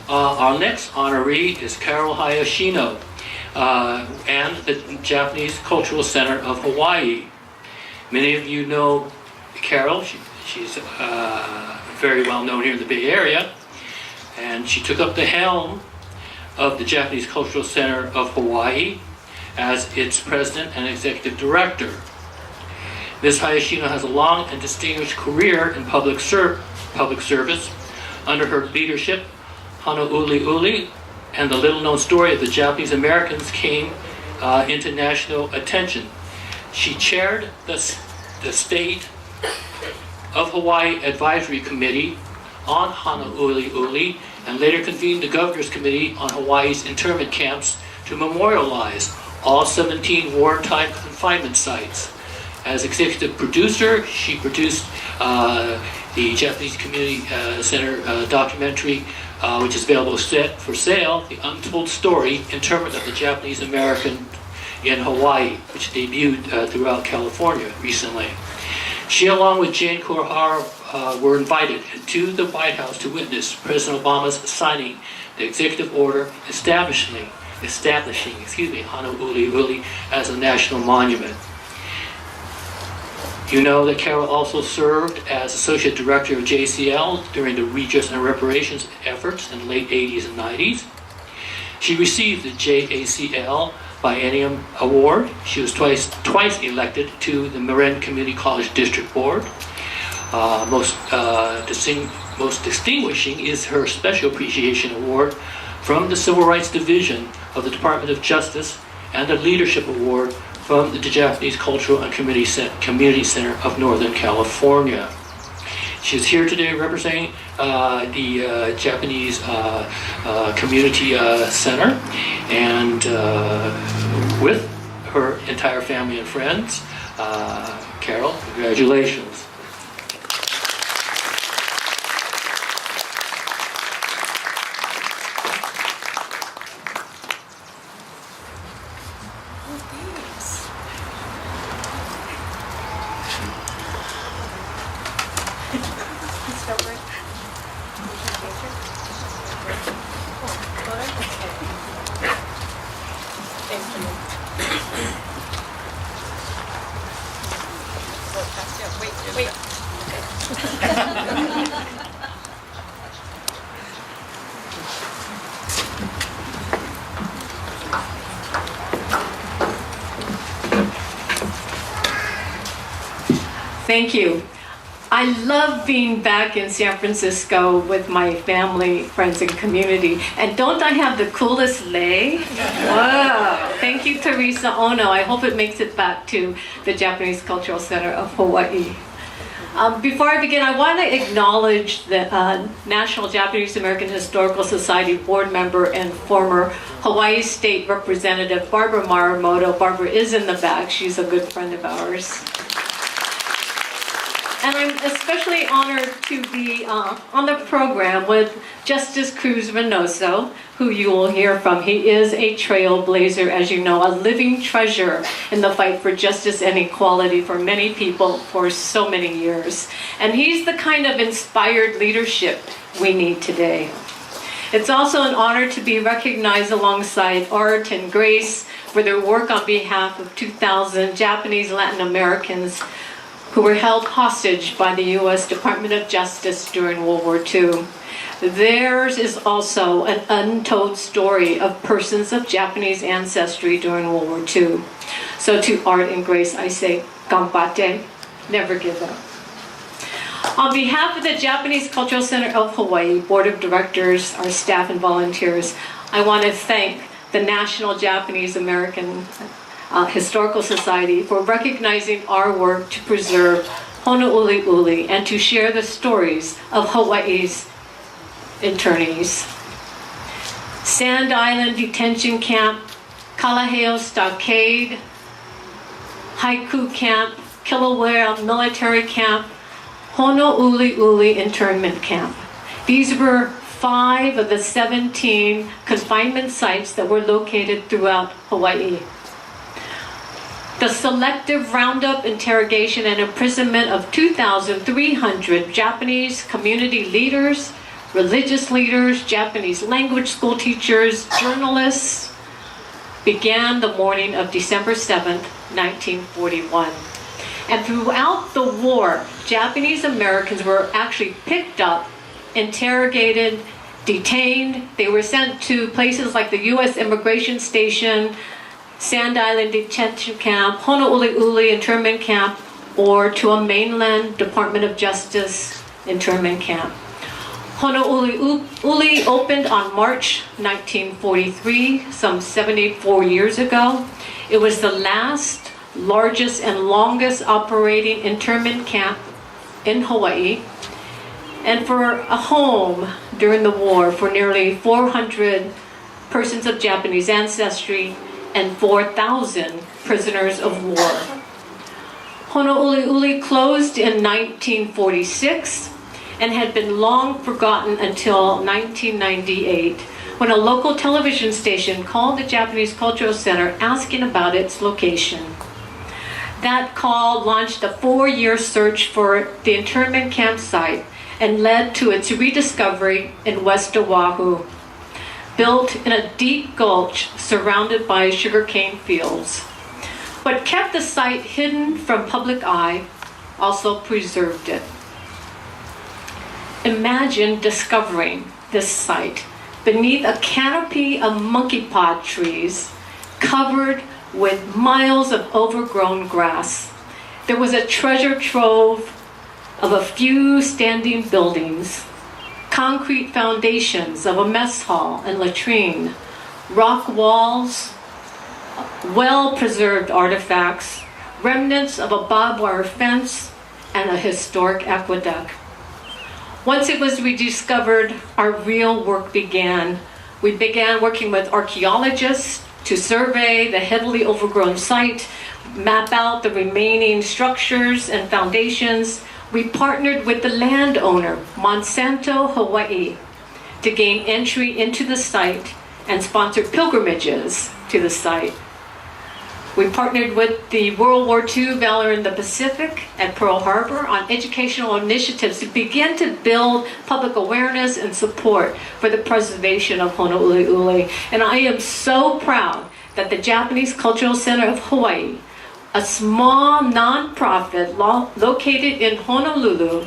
Our next honoree is Carole Hayashino and the Japanese Cultural Center of Hawaii. Many of you know Carole. She's very well known here in the Bay Area, and she took up the helm of the Japanese Cultural Center of Hawaii as its president and executive director. Ms. Hayashino has a long and distinguished career in public service. Under her leadership, Honouliuli and the little-known story of the Japanese Americans came into national attention. She chaired the State of Hawaii Advisory Committee on Honouliuli and later convened the Governor's Committee on Hawaii's internment camps to memorialize all 17 wartime confinement sites. As executive producer, she produced the Japanese Community Center documentary, which is available for sale, The Untold Story, Internment of the Japanese American in Hawaii, which debuted throughout California recently. She, along with Jane Kurohara, were invited to the White House to witness President Obama's signing the executive order establishing Honouliuli as a national monument. You know that Carole also served as Associate Director of JCL during the redress and reparations efforts in the late 80s and 90s. She received the JACL Biennium Award. She was twice elected to the Marin Community College District Board. Most distinguishing is her Special Appreciation Award from the Civil Rights Division of the Department of Justice and the Leadership Award from the Japanese Cultural and Community Center of Northern California. She's here today representing the Japanese Community Center and with her entire family and friends. Carole, congratulations. Thank you. I love being back in San Francisco with my family, friends, and community. And don't I have the coolest lei? Wow. Thank you, Teresa Ono. I hope it makes it back to the Japanese Cultural Center of Hawaii. Before I begin, I want to acknowledge the National Japanese American Historical Society board member and former Hawaii State Representative Barbara Maramoto. Barbara is in the back. She's a good friend of ours. And I'm especially honored to be on the program with Justice Cruz Reynoso, who you will hear from. He is a trailblazer, as you know, a living treasure in the fight for justice and equality for many people for so many years. And he's the kind of inspired leadership we need today. It's also an honor to be recognized alongside Art and Grace for their work on behalf of 2,000 Japanese Latin Americans who were held hostage by the U.S. Department of Justice during World War II. Theirs is also an untold story of persons of Japanese ancestry during World War II. So to Art and Grace, I say, ganbatte, never give up. On behalf of the Japanese Cultural Center of Hawaii, Board of Directors, our staff and volunteers, I want to thank the National Japanese American Historical Society for recognizing our work to preserve Honouliuli and to share the stories of Hawaii's internees. Sand Island Detention Camp, Kalaheo Stockade, Haiku Camp, Kilauea Military Camp, Honouliuli Internment Camp. These were 5 of the 17 confinement sites that were located throughout Hawaii. The selective roundup, interrogation, and imprisonment of 2,300 Japanese community leaders, religious leaders, Japanese language school teachers, journalists, began the morning of December 7th, 1941. And throughout the war, Japanese Americans were actually picked up, interrogated, detained. They were sent to places like the U.S. Immigration Station, Sand Island Detention Camp, Honouli'uli Internment Camp, or to a mainland Department of Justice internment camp. Honouli'uli opened on March 1943, some 74 years ago. It was the last, largest, and longest operating internment camp in Hawaii, and for a home during the war for nearly 400 persons of Japanese ancestry and 4,000 prisoners of war. Honouli'uli closed in 1946 and had been long forgotten until 1998, when a local television station called the Japanese Cultural Center asking about its location. That call launched a 4-year search for the internment campsite and led to its rediscovery in West Oahu, built in a deep gulch surrounded by sugarcane fields. What kept the site hidden from public eye also preserved it. Imagine discovering this site beneath a canopy of monkey pod trees covered with miles of overgrown grass. There was a treasure trove of a few standing buildings, concrete foundations of a mess hall and latrine, rock walls, well-preserved artifacts, remnants of a barbed wire fence, and a historic aqueduct. Once it was rediscovered, our real work began. We began working with archaeologists to survey the heavily overgrown site, map out the remaining structures and foundations. We partnered with the landowner, Monsanto Hawai'i, to gain entry into the site and sponsor pilgrimages to the site. We partnered with the World War II Valor in the Pacific at Pearl Harbor on educational initiatives to begin to build public awareness and support for the preservation of Honouli'uli. And I am so proud that the Japanese Cultural Center of Hawaii, a small nonprofit located in Honolulu,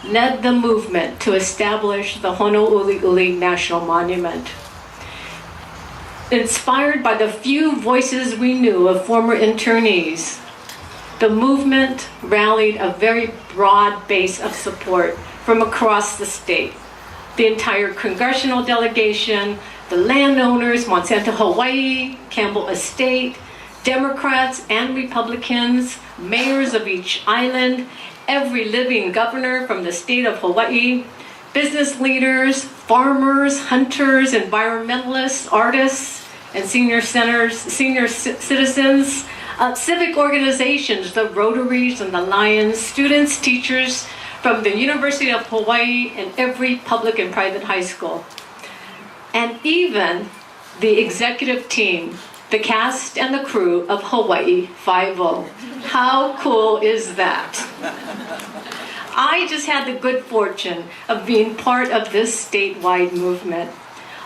led the movement to establish the Honouli'uli National Monument. Inspired by the few voices we knew of former internees, the movement rallied a very broad base of support from across the state. The entire congressional delegation, the landowners, Monsanto Hawai'i, Campbell Estate, Democrats and Republicans, mayors of each island, every living governor from the state of Hawaii, business leaders, farmers, hunters, environmentalists, artists, and senior citizens, civic organizations, the Rotaries and the Lions, students, teachers from the University of Hawaii and every public and private high school. And even the executive team, the cast and the crew of Hawaii 5-0. How cool is that? I just had the good fortune of being part of this statewide movement.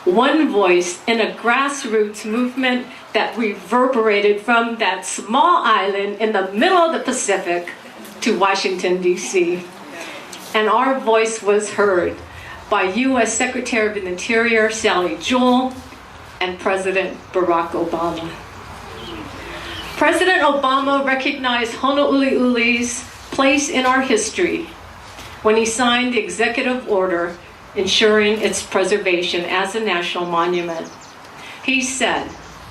One voice in a grassroots movement that reverberated from that small island in the middle of the Pacific to Washington, D.C. And our voice was heard by U.S. Secretary of the Interior Sally Jewell and President Barack Obama. President Obama recognized Honouli'uli's place in our history when he signed the executive order ensuring its preservation as a national monument. He said,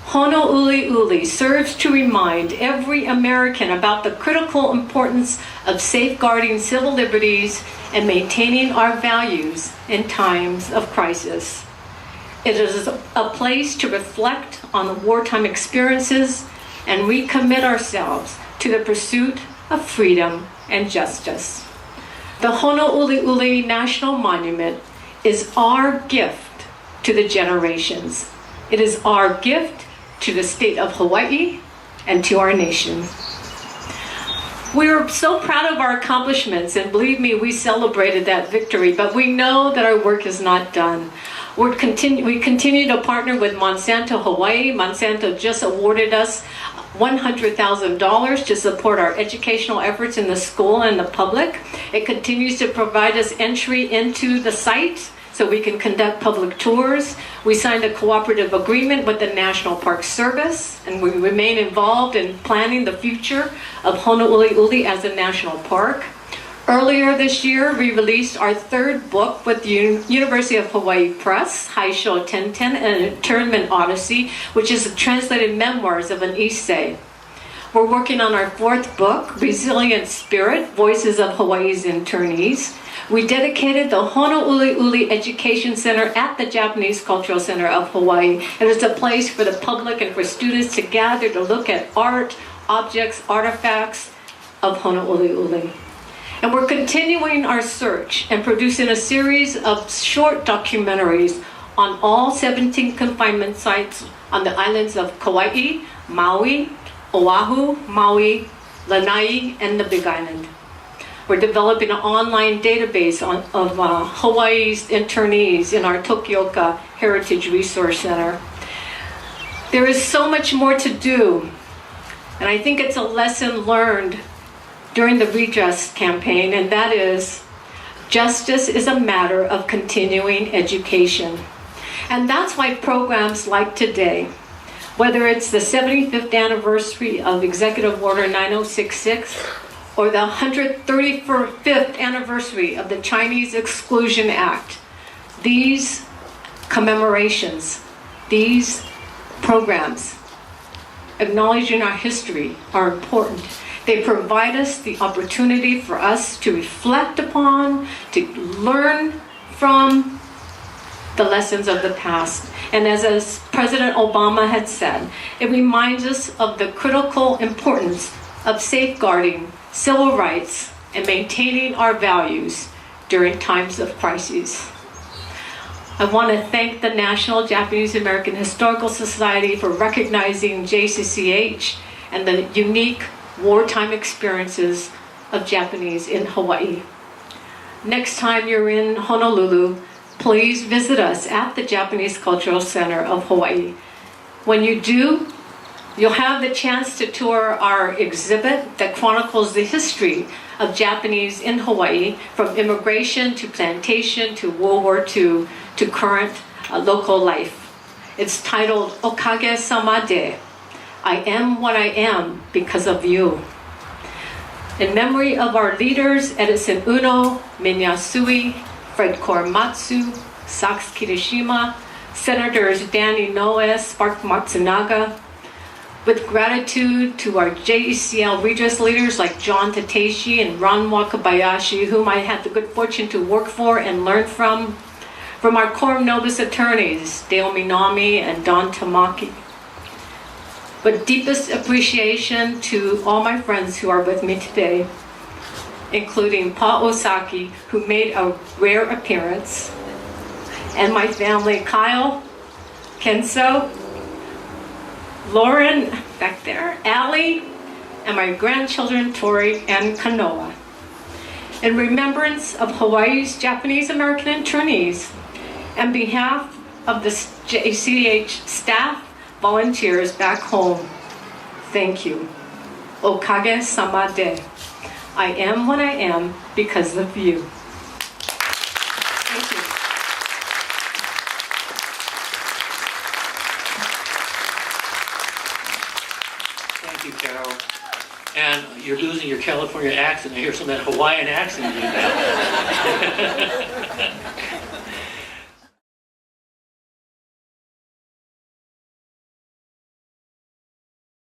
Honouli'uli serves to remind every American about the critical importance of safeguarding civil liberties and maintaining our values in times of crisis. It is a place to reflect on the wartime experiences and recommit ourselves to the pursuit of freedom and justice. The Honouli'uli National Monument is our gift to the generations. It is our gift to the state of Hawaii and to our nation. We're so proud of our accomplishments, and believe me, we celebrated that victory, but we know that our work is not done. We continue to partner with Monsanto Hawaii. Monsanto just awarded us $100,000 to support our educational efforts in the school and the public. It continues to provide us entry into the site so we can conduct public tours. We signed a cooperative agreement with the National Park Service, and we remain involved in planning the future of Honolulu as a national park. Earlier this year, we released our third book with the University of Hawaii Press, Haisho Tenten, and Internment Odyssey, which is translated memoirs of an Issei. We're working on our fourth book, Resilient Spirit, Voices of Hawaii's Internees. We dedicated the Honolulu Education Center at the Japanese Cultural Center of Hawaii. And it's a place for the public and for students to gather to look at art, objects, artifacts of Honolulu. And we're continuing our search and producing a series of short documentaries on all 17 confinement sites on the islands of Kauai, Maui, Oahu, Maui, Lanai, and the Big Island. We're developing an online database of Hawaii's internees in our Tokioka Heritage Resource Center. There is so much more to do, and I think it's a lesson learned during the redress campaign, and that is, justice is a matter of continuing education. And that's why programs like today, whether it's the 75th anniversary of Executive Order 9066, or the 135th anniversary of the Chinese Exclusion Act, these commemorations, these programs, acknowledging our history, are important. They provide us the opportunity for us to reflect upon, to learn from the lessons of the past. And as President Obama had said, it reminds us of the critical importance of safeguarding civil rights and maintaining our values during times of crises. I want to thank the National Japanese American Historical Society for recognizing JCCH and the unique wartime experiences of Japanese in Hawaii. Next time you're in Honolulu, please visit us at the Japanese Cultural Center of Hawaii. When you do, you'll have the chance to tour our exhibit that chronicles the history of Japanese in Hawaii, from immigration to plantation to World War II to current local life. It's titled Okage Samade, I am what I am because of you. In memory of our leaders, Edison Uno, Minya Sui, Fred Korematsu, Sachs Kirishima, Senators Danny Noe, Spark Matsunaga, with gratitude to our JECL redress leaders like John Tateshi and Ron Wakabayashi, whom I had the good fortune to work for and learn from our Quorum Nobis attorneys, Dale Minami and Don Tamaki. But deepest appreciation to all my friends who are with me today, including Pa Osaki, who made a rare appearance, and my family, Kyle, Kenso, Lauren, back there, Allie, and my grandchildren, Tori and Kanoa. In remembrance of Hawaii's Japanese American internees, on behalf of the JCH staff, volunteers back home, thank you. Okage Samade. I am what I am because of you. Thank you. Thank you, Carol. And you're losing your California accent. I hear some of that Hawaiian accent in you now.